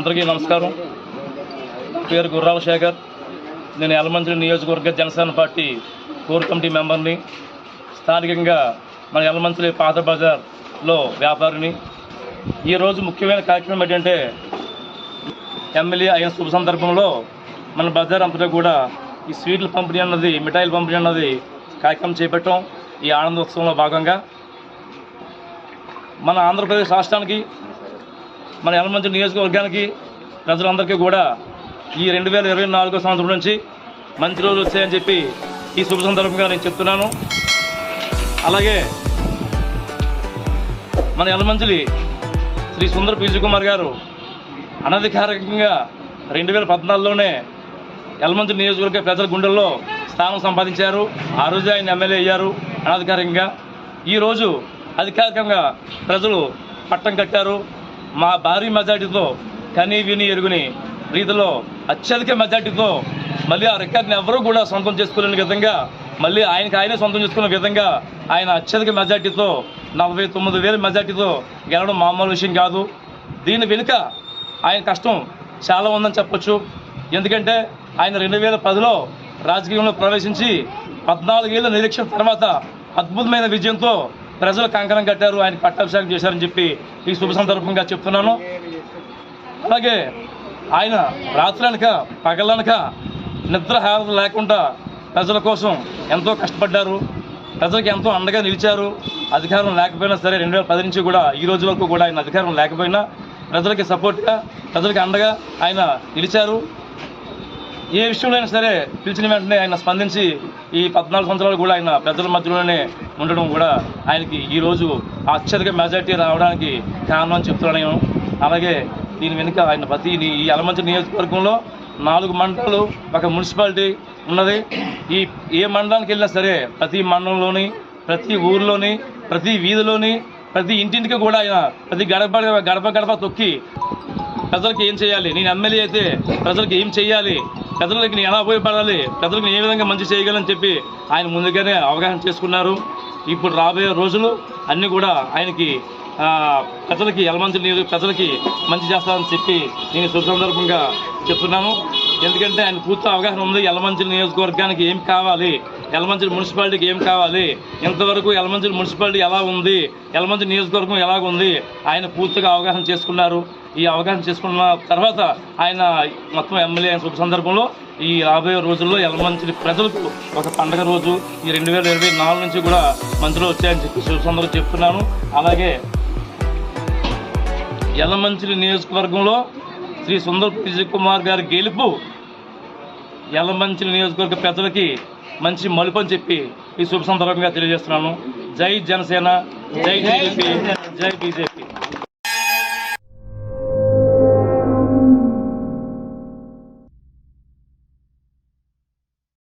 అందరికీ నమస్కారం. పేరు గుర్రాల శేఖర్. నేను యలమంచిలి నియోజకవర్గ జనసేన పార్టీ కోర్ కమిటీ మెంబర్ని. స్థానికంగా మన యలమంచిలి పాత బజార్లో వ్యాపారిని. ఈరోజు ముఖ్యమైన కార్యక్రమం ఏంటంటే ఎమ్మెల్యే అయిన శుభ సందర్భంలో మన బజార్ అంతటా కూడా ఈ స్వీట్ల పంపిణీ అన్నది, మిఠాయిల పంపిణీ అన్నది కార్యక్రమం చేపట్టాం. ఈ ఆనందోత్సవంలో భాగంగా మన ఆంధ్రప్రదేశ్ రాష్ట్రానికి, మన యలమంచిలి నియోజకవర్గానికి ప్రజలందరికీ కూడా ఈ 2024 సంవత్సరం నుంచి మంచి రోజులు వచ్చాయని చెప్పి ఈ శుభ సందర్భంగా నేను చెప్తున్నాను. అలాగే మన యలమంచిలి శ్రీ సుందర పీజీ కుమార్ గారు అనధికారికంగా 2014లోనే యలమంచిలి నియోజకవర్గ ప్రజల గుండెల్లో స్థానం సంపాదించారు. ఆ రోజు ఆయన ఎమ్మెల్యే అయ్యారు అనధికారికంగా. ఈరోజు అధికారికంగా ప్రజలు పట్టం కట్టారు. మా భారీ మెజార్టీతో కని విని ఎరుగుని రీతిలో అత్యధిక మెజార్టీతో మళ్ళీ ఆ రికార్డుని ఎవరూ కూడా సొంతం చేసుకోలేని విధంగా, మళ్ళీ ఆయనే సొంతం చేసుకునే విధంగా ఆయన అత్యధిక మెజార్టీతో 49,000 మెజార్టీతో గెలవడం మామూలు విషయం కాదు. దీని వెనుక ఆయన కష్టం చాలా ఉందని చెప్పొచ్చు. ఎందుకంటే ఆయన 2010లో రాజకీయంలో ప్రవేశించి 14 ఏళ్ళ నిరీక్షణ తర్వాత అద్భుతమైన విజయంతో ప్రజలు కంకణం కట్టారు, ఆయన పట్టాభిషేకం చేశారని చెప్పి ఈ శుభ సందర్భంగా చెప్తున్నాను. అలాగే ఆయన రాత్రనక పగలనక నిద్రహారత లేకుండా ప్రజల కోసం ఎంతో కష్టపడ్డారు, ప్రజలకు ఎంతో అండగా నిలిచారు. అధికారం లేకపోయినా సరే 2010 నుంచి కూడా ఈ రోజు వరకు కూడా ఆయన అధికారం లేకపోయినా ప్రజలకి సపోర్ట్గా, ప్రజలకి అండగా ఆయన నిలిచారు. ఏ విషయంలో అయినా సరే పిలిచిన వెంటనే ఆయన స్పందించి ఈ 14 సంవత్సరాలు కూడా ఆయన ప్రజల మధ్యలోనే ఉండడం కూడా ఆయనకి ఈరోజు అత్యధిక మెజార్టీ రావడానికి కారణం అని చెప్తున్నాను నేను. అలాగే దీని వెనుక ఆయన ప్రతి ఈ యలమంచిలి నియోజకవర్గంలో 4 మండలాలు, ఒక మున్సిపాలిటీ ఉన్నది. ఏ మండలానికి వెళ్ళినా సరే ప్రతి మండలంలోని, ప్రతి ఊరిలోని, ప్రతి వీధిలోని, ప్రతి ఇంటింటికి కూడా ఆయన ప్రతి గడప గడప తొక్కి ప్రజలకు ఏం చేయాలి, నేను ఎమ్మెల్యే అయితే ప్రజలకు ఏం చేయాలి, ప్రజలకి నేను ఎలా ఉపయోగపడాలి, ప్రజలకు ఏ విధంగా మంచి చేయగలని చెప్పి ఆయన ముందుగానే అవగాహన చేసుకున్నారు. ఇప్పుడు రాబోయే రోజులు అన్నీ కూడా ఆయనకి ప్రజలకి, యలమంచిలి ప్రజలకి మంచి చేస్తారని చెప్పి నేను శుభ సందర్భంగా చెప్తున్నాను. ఎందుకంటే ఆయన పూర్తి అవగాహన ఉంది. యలమంచిలి నియోజకవర్గానికి ఏం కావాలి, యలమంచిలి మున్సిపాలిటీకి ఏం కావాలి, ఇంతవరకు యలమంచిలి మున్సిపాలిటీ ఎలా ఉంది, యలమంచిలి నియోజకవర్గం ఎలాగుంది, ఆయన పూర్తిగా అవగాహన చేసుకున్నారు. ఈ అవగాహన చేసుకున్న తర్వాత ఆయన మొత్తం ఎమ్మెల్యే అయిన శుభ సందర్భంలో ఈ రాబోయే రోజుల్లో యలమంచిలి ప్రజలకు ఒక పండగ రోజు ఈ 2024 నుంచి కూడా మంచిలో వచ్చాయని చెప్పి శుభ సందర్భంగా చెప్తున్నాను. అలాగే యలమంచిలి నియోజకవర్గంలో శ్రీ సుందర పీజీ కుమార్ గారి గెలుపు యలమంచిలి నియోజకవర్గ ప్రజలకి మంచి మలుపు అని చెప్పి ఈ శుభ సందర్భంగా తెలియజేస్తున్నాను. జై జనసేన, జై టీడీపీ, జై బీజేపీ.